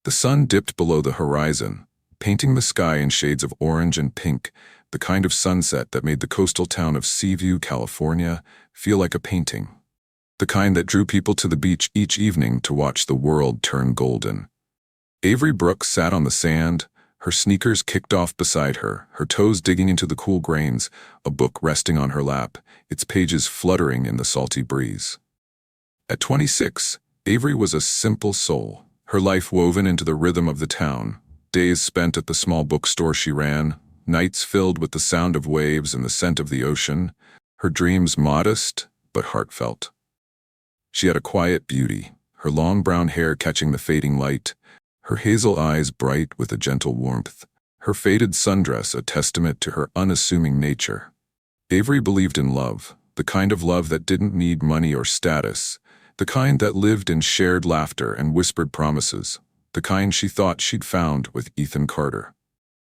The sun dipped below the horizon, painting the sky in shades of orange and pink, the kind of sunset that made the coastal town of Seaview, California, feel like a painting. The kind that drew people to the beach each evening to watch the world turn golden. Avery Brooks sat on the sand, her sneakers kicked off beside her, her toes digging into the cool grains, a book resting on her lap, its pages fluttering in the salty breeze. At 26, Avery was a simple soul, her life woven into the rhythm of the town, days spent at the small bookstore she ran, nights filled with the sound of waves and the scent of the ocean, her dreams modest but heartfelt. She had a quiet beauty, her long brown hair catching the fading light, her hazel eyes bright with a gentle warmth, her faded sundress a testament to her unassuming nature. Avery believed in love, the kind of love that didn't need money or status, the kind that lived in shared laughter and whispered promises, the kind she thought she'd found with Ethan Carter.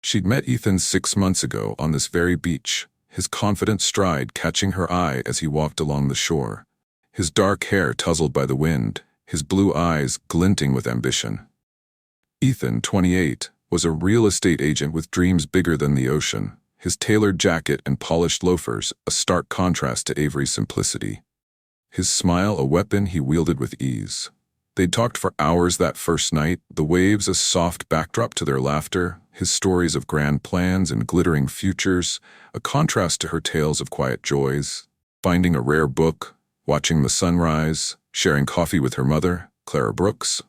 She'd met Ethan 6 months ago on this very beach, his confident stride catching her eye as he walked along the shore, his dark hair tousled by the wind, his blue eyes glinting with ambition. Ethan, 28, was a real estate agent with dreams bigger than the ocean, his tailored jacket and polished loafers a stark contrast to Avery's simplicity. His smile a weapon he wielded with ease. They'd talked for hours that first night, the waves a soft backdrop to their laughter, his stories of grand plans and glittering futures, a contrast to her tales of quiet joys, finding a rare book, watching the sunrise, sharing coffee with her mother, Clara Brooks.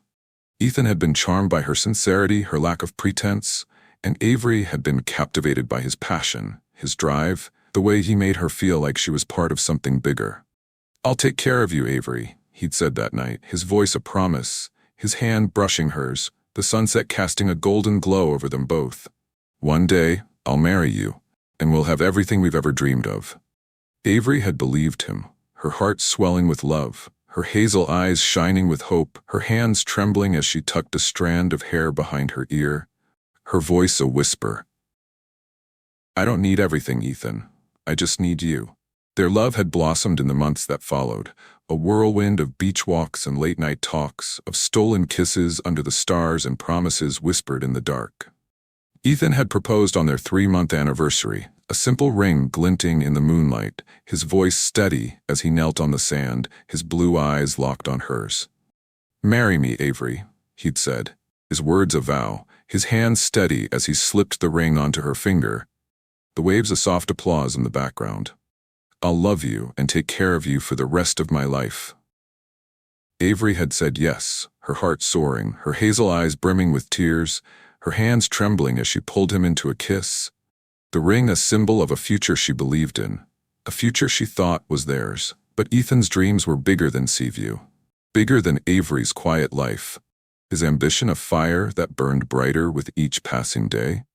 Ethan had been charmed by her sincerity, her lack of pretense, and Avery had been captivated by his passion, his drive, the way he made her feel like she was part of something bigger. "I'll take care of you, Avery," he'd said that night, his voice a promise, his hand brushing hers, the sunset casting a golden glow over them both. "One day, I'll marry you, and we'll have everything we've ever dreamed of." Avery had believed him, her heart swelling with love, her hazel eyes shining with hope, her hands trembling as she tucked a strand of hair behind her ear, her voice a whisper. "I don't need everything, Ethan. I just need you." Their love had blossomed in the months that followed, a whirlwind of beach walks and late-night talks, of stolen kisses under the stars and promises whispered in the dark. Ethan had proposed on their 3-month anniversary, a simple ring glinting in the moonlight, his voice steady as he knelt on the sand, his blue eyes locked on hers. "Marry me, Avery," he'd said, his words a vow, his hand steady as he slipped the ring onto her finger, the waves a soft applause in the background. "I'll love you and take care of you for the rest of my life." Avery had said yes, her heart soaring, her hazel eyes brimming with tears, her hands trembling as she pulled him into a kiss. The ring a symbol of a future she believed in, a future she thought was theirs. But Ethan's dreams were bigger than Seaview, bigger than Avery's quiet life. His ambition a fire that burned brighter with each passing day,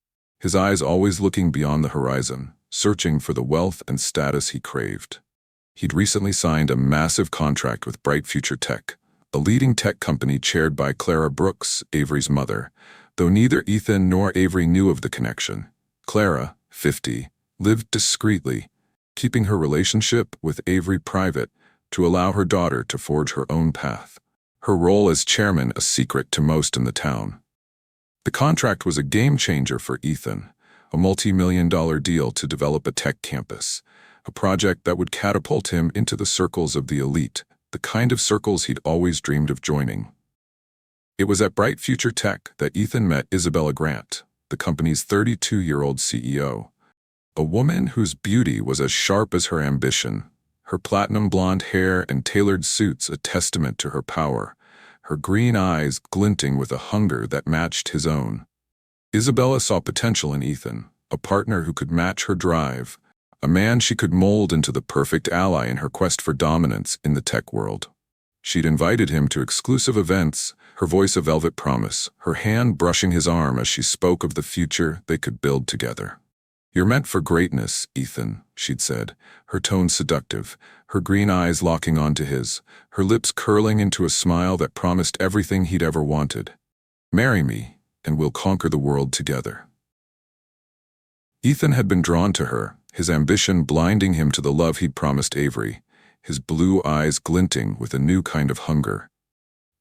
his eyes always looking beyond the horizon, searching for the wealth and status he craved. He'd recently signed a massive contract with Bright Future Tech, a leading tech company chaired by Clara Brooks, Avery's mother, though neither Ethan nor Avery knew of the connection. Clara, 50, lived discreetly, keeping her relationship with Avery private to allow her daughter to forge her own path, her role as chairman a secret to most in the town. The contract was a game-changer for Ethan, a multi-million-dollar deal to develop a tech campus, a project that would catapult him into the circles of the elite, the kind of circles he'd always dreamed of joining. It was at Bright Future Tech that Ethan met Isabella Grant, the company's 32-year-old CEO, a woman whose beauty was as sharp as her ambition, her platinum blonde hair and tailored suits a testament to her power, her green eyes glinting with a hunger that matched his own. Isabella saw potential in Ethan, a partner who could match her drive, a man she could mold into the perfect ally in her quest for dominance in the tech world. She'd invited him to exclusive events, her voice a velvet promise, her hand brushing his arm as she spoke of the future they could build together. "You're meant for greatness, Ethan," she'd said, her tone seductive, her green eyes locking onto his, her lips curling into a smile that promised everything he'd ever wanted. "Marry me, and we'll conquer the world together." Ethan had been drawn to her, his ambition blinding him to the love he'd promised Avery, his blue eyes glinting with a new kind of hunger.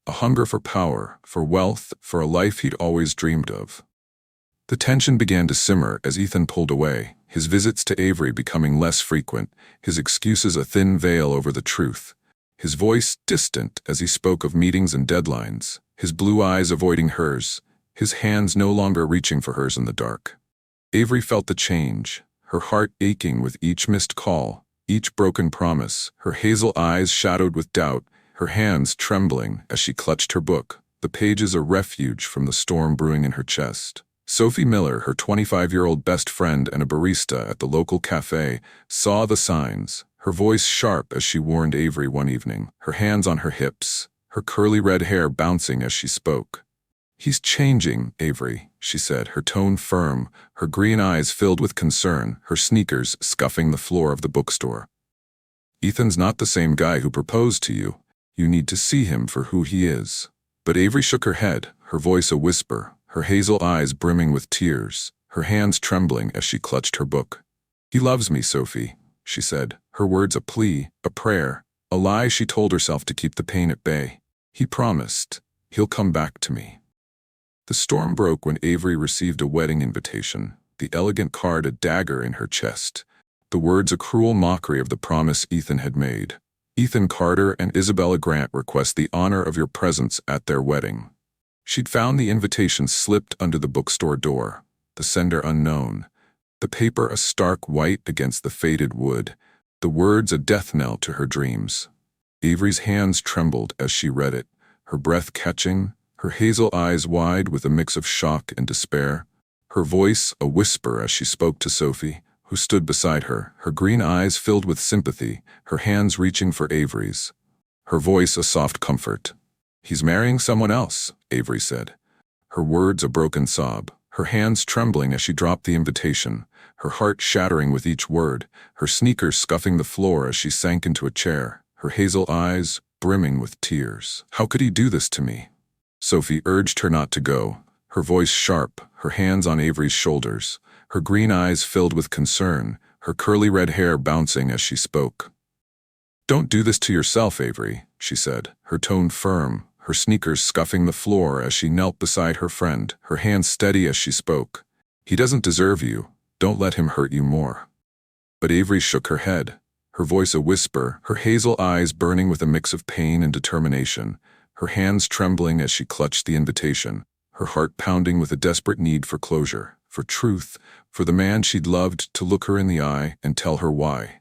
a hunger for power, for wealth, for a life he'd always dreamed of. The tension began to simmer as Ethan pulled away, his visits to Avery becoming less frequent, his excuses a thin veil over the truth, his voice distant as he spoke of meetings and deadlines, his blue eyes avoiding hers, his hands no longer reaching for hers in the dark. Avery felt the change, her heart aching with each missed call, each broken promise, her hazel eyes shadowed with doubt, her hands trembling as she clutched her book, the pages a refuge from the storm brewing in her chest. Sophie Miller, her 25-year-old best friend and a barista at the local cafe, saw the signs, her voice sharp as she warned Avery one evening, her hands on her hips, her curly red hair bouncing as she spoke. "He's changing, Avery," she said, her tone firm, her green eyes filled with concern, her sneakers scuffing the floor of the bookstore. "Ethan's not the same guy who proposed to you. You need to see him for who he is." But Avery shook her head, her voice a whisper, her hazel eyes brimming with tears, her hands trembling as she clutched her book. "He loves me, Sophie," she said, her words a plea, a prayer, a lie she told herself to keep the pain at bay. "He promised. He'll come back to me." The storm broke when Avery received a wedding invitation, the elegant card a dagger in her chest, the words a cruel mockery of the promise Ethan had made. "Ethan Carter and Isabella Grant request the honor of your presence at their wedding." She'd found the invitation slipped under the bookstore door, the sender unknown, the paper a stark white against the faded wood, the words a death knell to her dreams. Avery's hands trembled as she read it, her breath catching, her hazel eyes wide with a mix of shock and despair, her voice a whisper as she spoke to Sophie, who stood beside her, her green eyes filled with sympathy, her hands reaching for Avery's. Her voice a soft comfort. "He's marrying someone else," Avery said. Her words a broken sob, her hands trembling as she dropped the invitation, her heart shattering with each word, her sneakers scuffing the floor as she sank into a chair, her hazel eyes brimming with tears. "How could he do this to me?" Sophie urged her not to go, her voice sharp, her hands on Avery's shoulders, her green eyes filled with concern, her curly red hair bouncing as she spoke. "Don't do this to yourself, Avery," she said, her tone firm, her sneakers scuffing the floor as she knelt beside her friend, her hands steady as she spoke. "He doesn't deserve you. Don't let him hurt you more." But Avery shook her head, her voice a whisper, her hazel eyes burning with a mix of pain and determination, her hands trembling as she clutched the invitation, her heart pounding with a desperate need for closure, for truth, for the man she'd loved to look her in the eye and tell her why.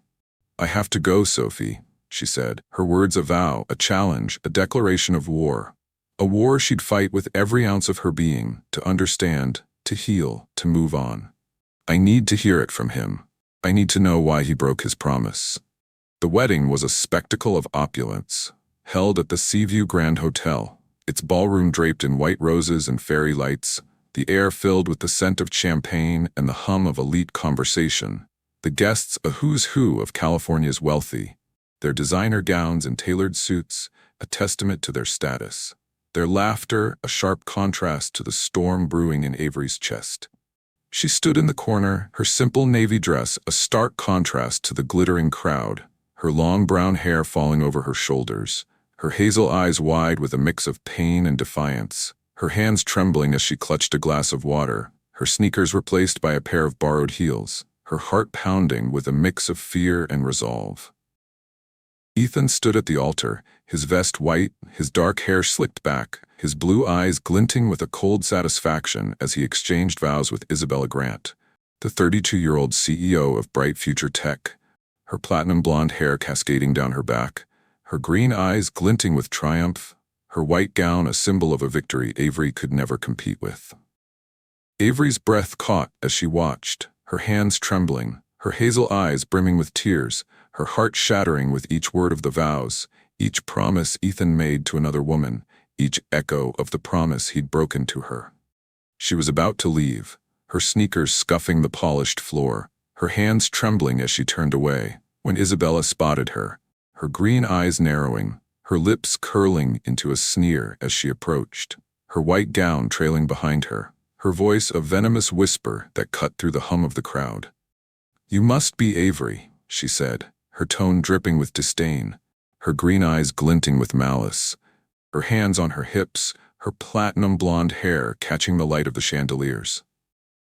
"I have to go, Sophie," she said, her words a vow, a challenge, a declaration of war. A war she'd fight with every ounce of her being, to understand, to heal, to move on. "I need to hear it from him. I need to know why he broke his promise." The wedding was a spectacle of opulence, held at the Seaview Grand Hotel, its ballroom draped in white roses and fairy lights, the air filled with the scent of champagne and the hum of elite conversation, the guests a who's who of California's wealthy, their designer gowns and tailored suits a testament to their status, their laughter a sharp contrast to the storm brewing in Avery's chest. She stood in the corner, her simple navy dress a stark contrast to the glittering crowd, her long brown hair falling over her shoulders, her hazel eyes wide with a mix of pain and defiance, her hands trembling as she clutched a glass of water, her sneakers replaced by a pair of borrowed heels, her heart pounding with a mix of fear and resolve. Ethan stood at the altar, his vest white, his dark hair slicked back, his blue eyes glinting with a cold satisfaction as he exchanged vows with Isabella Grant, the 32-year-old CEO of Bright Future Tech, her platinum blonde hair cascading down her back, her green eyes glinting with triumph, her white gown a symbol of a victory Avery could never compete with. Avery's breath caught as she watched, her hands trembling, her hazel eyes brimming with tears, her heart shattering with each word of the vows, each promise Ethan made to another woman, each echo of the promise he'd broken to her. She was about to leave, her sneakers scuffing the polished floor, her hands trembling as she turned away, when Isabella spotted her, her green eyes narrowing, her lips curling into a sneer as she approached, her white gown trailing behind her, her voice a venomous whisper that cut through the hum of the crowd. "You must be Avery," she said, her tone dripping with disdain, her green eyes glinting with malice. her hands on her hips, her platinum blonde hair catching the light of the chandeliers.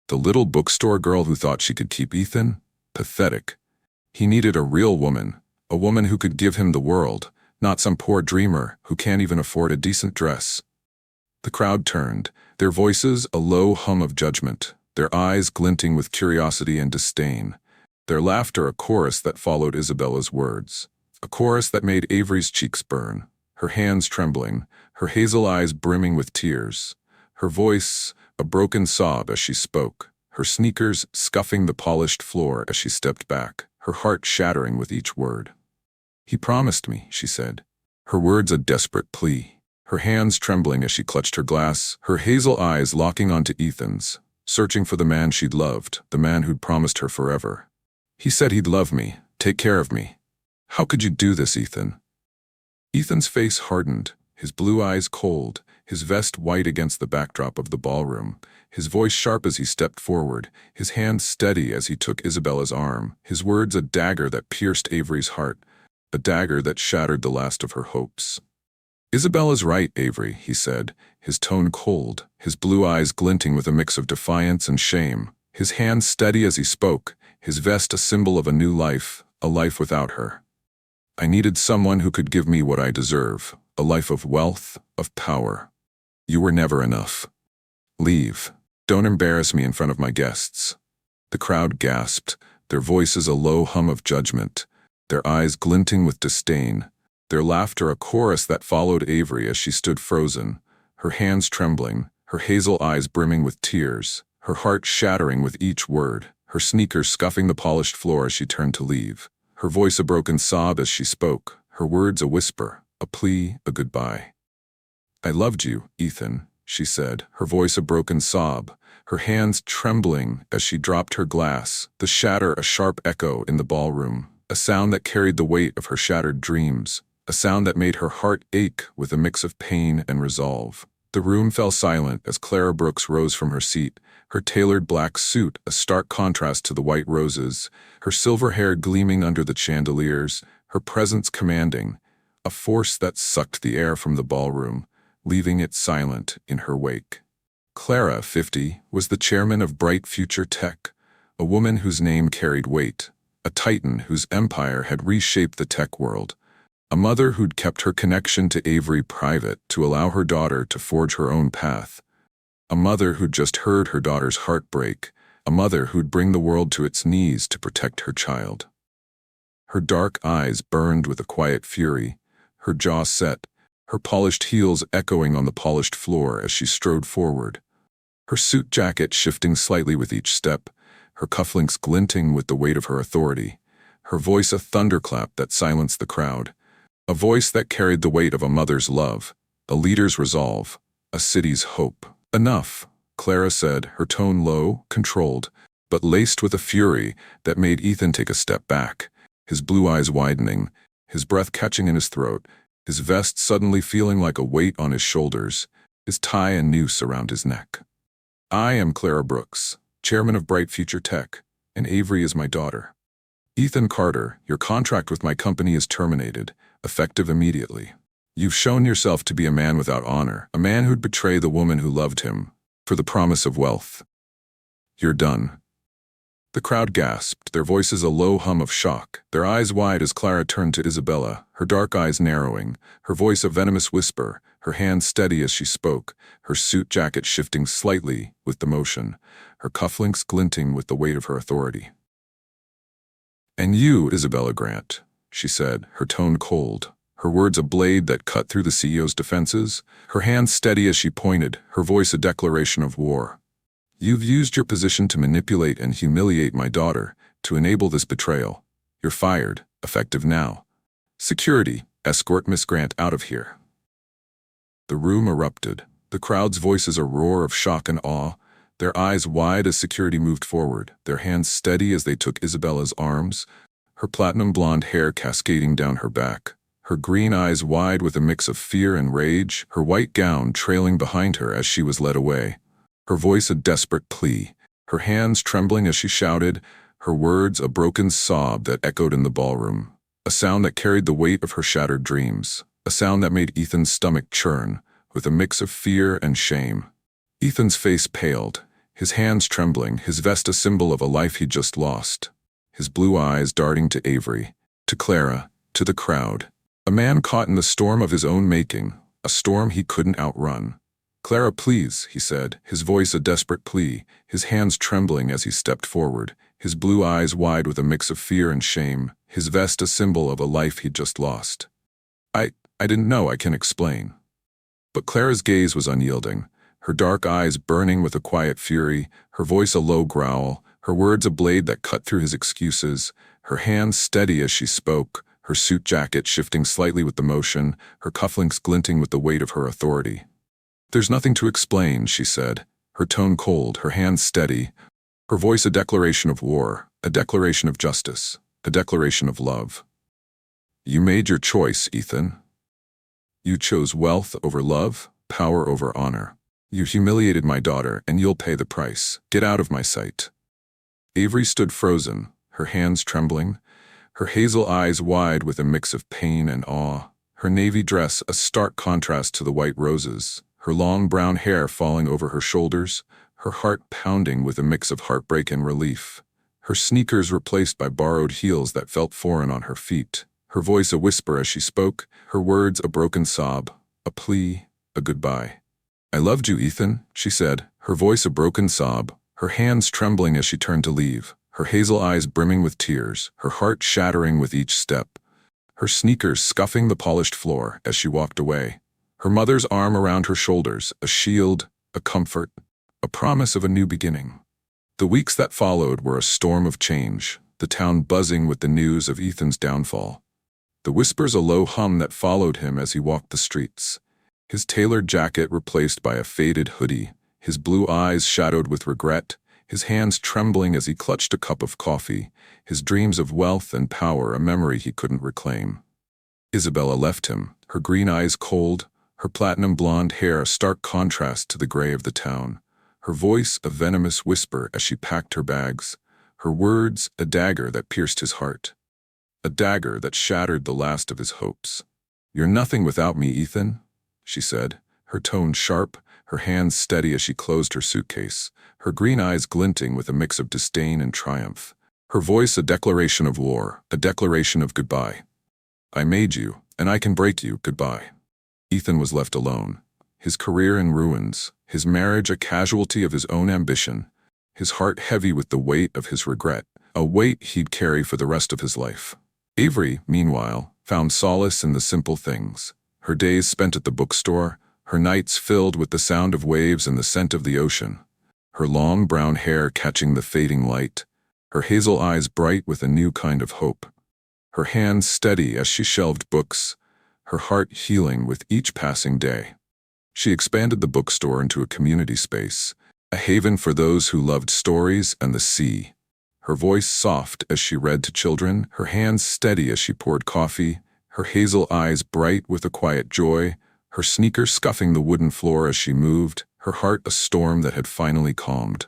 The little bookstore girl who thought she could keep Ethan? Pathetic. He needed a real woman, a woman who could give him the world, not some poor dreamer who can't even afford a decent dress. The crowd turned, their voices a low hum of judgment, their eyes glinting with curiosity and disdain, their laughter a chorus that followed Isabella's words, a chorus that made Avery's cheeks burn, her hands trembling, her hazel eyes brimming with tears, her voice a broken sob as she spoke, her sneakers scuffing the polished floor as she stepped back, her heart shattering with each word. "He promised me," she said, her words a desperate plea, her hands trembling as she clutched her glass, her hazel eyes locking onto Ethan's, searching for the man she'd loved, the man who'd promised her forever. "He said he'd love me, take care of me. How could you do this, Ethan?" Ethan's face hardened, his blue eyes cold, his vest white against the backdrop of the ballroom, his voice sharp as he stepped forward, his hand steady as he took Isabella's arm, his words a dagger that pierced Avery's heart, a dagger that shattered the last of her hopes. "Isabella's right, Avery," he said, his tone cold, his blue eyes glinting with a mix of defiance and shame, his hand steady as he spoke, his vest a symbol of a new life, a life without her. "I needed someone who could give me what I deserve, a life of wealth, of power. You were never enough. Leave. Don't embarrass me in front of my guests." The crowd gasped, their voices a low hum of judgment, their eyes glinting with disdain, their laughter a chorus that followed Avery as she stood frozen, her hands trembling, her hazel eyes brimming with tears, her heart shattering with each word, her sneakers scuffing the polished floor as she turned to leave, her voice a broken sob as she spoke, her words a whisper, a plea, a goodbye. "I loved you, Ethan," she said, her voice a broken sob, her hands trembling as she dropped her glass, the shatter a sharp echo in the ballroom, a sound that carried the weight of her shattered dreams, a sound that made her heart ache with a mix of pain and resolve. The room fell silent as Clara Brooks rose from her seat, her tailored black suit a stark contrast to the white roses, her silver hair gleaming under the chandeliers, her presence commanding, a force that sucked the air from the ballroom, leaving it silent in her wake. Clara, 50, was the chairman of Bright Future Tech, a woman whose name carried weight, a titan whose empire had reshaped the tech world, a mother who'd kept her connection to Avery private to allow her daughter to forge her own path, a mother who'd just heard her daughter's heartbreak, a mother who'd bring the world to its knees to protect her child. Her dark eyes burned with a quiet fury, her jaw set, her polished heels echoing on the polished floor as she strode forward, her suit jacket shifting slightly with each step, her cufflinks glinting with the weight of her authority, her voice a thunderclap that silenced the crowd, a voice that carried the weight of a mother's love, a leader's resolve, a city's hope. "Enough," Clara said, her tone low, controlled, but laced with a fury that made Ethan take a step back, his blue eyes widening, his breath catching in his throat, his vest suddenly feeling like a weight on his shoulders, his tie a noose around his neck. "I am Clara Brooks, chairman of Bright Future Tech, and Avery is my daughter. Ethan Carter, your contract with my company is terminated, effective immediately. You've shown yourself to be a man without honor, a man who'd betray the woman who loved him, for the promise of wealth. You're done." The crowd gasped, their voices a low hum of shock, their eyes wide as Clara turned to Isabella, her dark eyes narrowing, her voice a venomous whisper, her hands steady as she spoke, her suit jacket shifting slightly with the motion, her cufflinks glinting with the weight of her authority. "And you, Isabella Grant," she said, her tone cold, her words a blade that cut through the CEO's defenses, her hands steady as she pointed, her voice a declaration of war. "You've used your position to manipulate and humiliate my daughter, to enable this betrayal. You're fired, effective now. Security, escort Miss Grant out of here." The room erupted, the crowd's voices a roar of shock and awe, their eyes wide as security moved forward, their hands steady as they took Isabella's arms, her platinum blonde hair cascading down her back, her green eyes wide with a mix of fear and rage, her white gown trailing behind her as she was led away, her voice a desperate plea, her hands trembling as she shouted, her words a broken sob that echoed in the ballroom, a sound that carried the weight of her shattered dreams, a sound that made Ethan's stomach churn, with a mix of fear and shame. Ethan's face paled, his hands trembling, his vest a symbol of a life he'd just lost. His blue eyes darting to Avery, to Clara, to the crowd. A man caught in the storm of his own making, a storm he couldn't outrun. "Clara, please," he said, his voice a desperate plea, his hands trembling as he stepped forward, his blue eyes wide with a mix of fear and shame, his vest a symbol of a life he'd just lost. I didn't know, I can explain." But Clara's gaze was unyielding, her dark eyes burning with a quiet fury, her voice a low growl, her words a blade that cut through his excuses, her hands steady as she spoke, her suit jacket shifting slightly with the motion, her cufflinks glinting with the weight of her authority. "There's nothing to explain," she said, her tone cold, her hands steady, her voice a declaration of war, a declaration of justice, a declaration of love. "You made your choice, Ethan. You chose wealth over love, power over honor. You humiliated my daughter, and you'll pay the price. Get out of my sight." Avery stood frozen, her hands trembling, her hazel eyes wide with a mix of pain and awe, her navy dress a stark contrast to the white roses, her long brown hair falling over her shoulders, her heart pounding with a mix of heartbreak and relief, her sneakers replaced by borrowed heels that felt foreign on her feet, her voice a whisper as she spoke, her words a broken sob, a plea, a goodbye. "I loved you, Ethan," she said, her voice a broken sob, her hands trembling as she turned to leave, her hazel eyes brimming with tears, her heart shattering with each step, her sneakers scuffing the polished floor as she walked away, her mother's arm around her shoulders, a shield, a comfort, a promise of a new beginning. The weeks that followed were a storm of change, the town buzzing with the news of Ethan's downfall. The whispers a low hum that followed him as he walked the streets. His tailored jacket replaced by a faded hoodie, his blue eyes shadowed with regret, his hands trembling as he clutched a cup of coffee, his dreams of wealth and power a memory he couldn't reclaim. Isabella left him, her green eyes cold, her platinum blonde hair a stark contrast to the gray of the town, her voice a venomous whisper as she packed her bags, her words a dagger that pierced his heart. A dagger that shattered the last of his hopes. "You're nothing without me, Ethan," she said, her tone sharp, her hands steady as she closed her suitcase, her green eyes glinting with a mix of disdain and triumph, her voice a declaration of war, a declaration of goodbye. "I made you, and I can break you, goodbye." Ethan was left alone, his career in ruins, his marriage a casualty of his own ambition, his heart heavy with the weight of his regret, a weight he'd carry for the rest of his life. Avery, meanwhile, found solace in the simple things, her days spent at the bookstore, her nights filled with the sound of waves and the scent of the ocean, her long brown hair catching the fading light, her hazel eyes bright with a new kind of hope, her hands steady as she shelved books, her heart healing with each passing day. She expanded the bookstore into a community space, a haven for those who loved stories and the sea. Her voice soft as she read to children, her hands steady as she poured coffee, her hazel eyes bright with a quiet joy, her sneakers scuffing the wooden floor as she moved, her heart a storm that had finally calmed.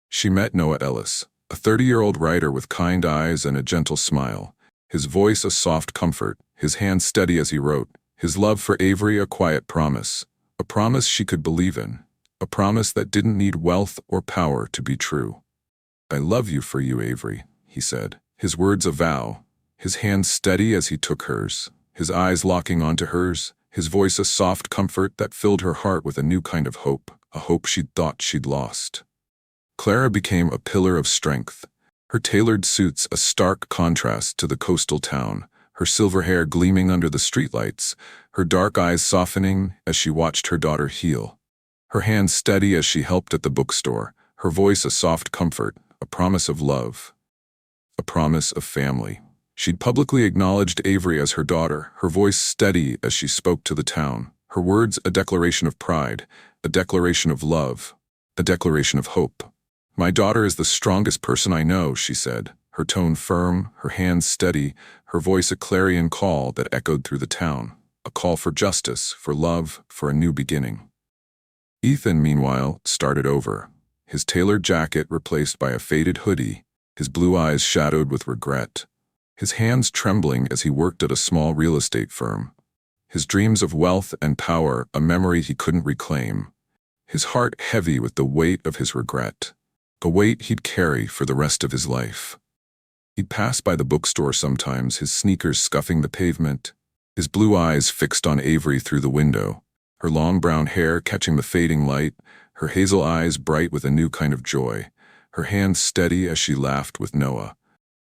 She met Noah Ellis, a 30-year-old writer with kind eyes and a gentle smile, his voice a soft comfort, his hands steady as he wrote, his love for Avery a quiet promise, a promise she could believe in, a promise that didn't need wealth or power to be true. "I love you for you, Avery," he said, his words a vow, his hands steady as he took hers, his eyes locking onto hers, his voice a soft comfort that filled her heart with a new kind of hope, a hope she'd thought she'd lost. Clara became a pillar of strength, her tailored suits a stark contrast to the coastal town, her silver hair gleaming under the streetlights, her dark eyes softening as she watched her daughter heal, her hands steady as she helped at the bookstore, her voice a soft comfort, a promise of love, a promise of family. She'd publicly acknowledged Avery as her daughter, her voice steady as she spoke to the town, her words a declaration of pride, a declaration of love, a declaration of hope. "My daughter is the strongest person I know," she said, her tone firm, her hands steady, her voice a clarion call that echoed through the town, a call for justice, for love, for a new beginning. Ethan, meanwhile, started over, his tailored jacket replaced by a faded hoodie, his blue eyes shadowed with regret, his hands trembling as he worked at a small real estate firm. his dreams of wealth and power a memory he couldn't reclaim, his heart heavy with the weight of his regret, a weight he'd carry for the rest of his life. He'd pass by the bookstore sometimes, his sneakers scuffing the pavement, his blue eyes fixed on Avery through the window, her long brown hair catching the fading light, her hazel eyes bright with a new kind of joy, her hands steady as she laughed with Noah,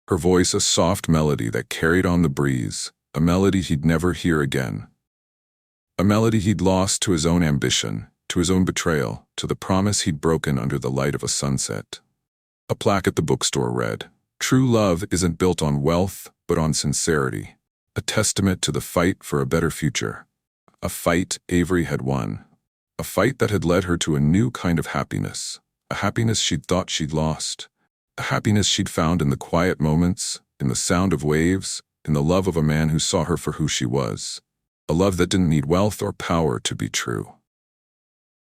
her voice a soft melody that carried on the breeze, a melody he'd never hear again. A melody he'd lost to his own ambition, to his own betrayal, to the promise he'd broken under the light of a sunset. A plaque at the bookstore read, "True love isn't built on wealth, but on sincerity," a testament to the fight for a better future. A fight Avery had won. A fight that had led her to a new kind of happiness. A happiness she'd thought she'd lost. A happiness she'd found in the quiet moments, in the sound of waves, in the love of a man who saw her for who she was. A love that didn't need wealth or power to be true.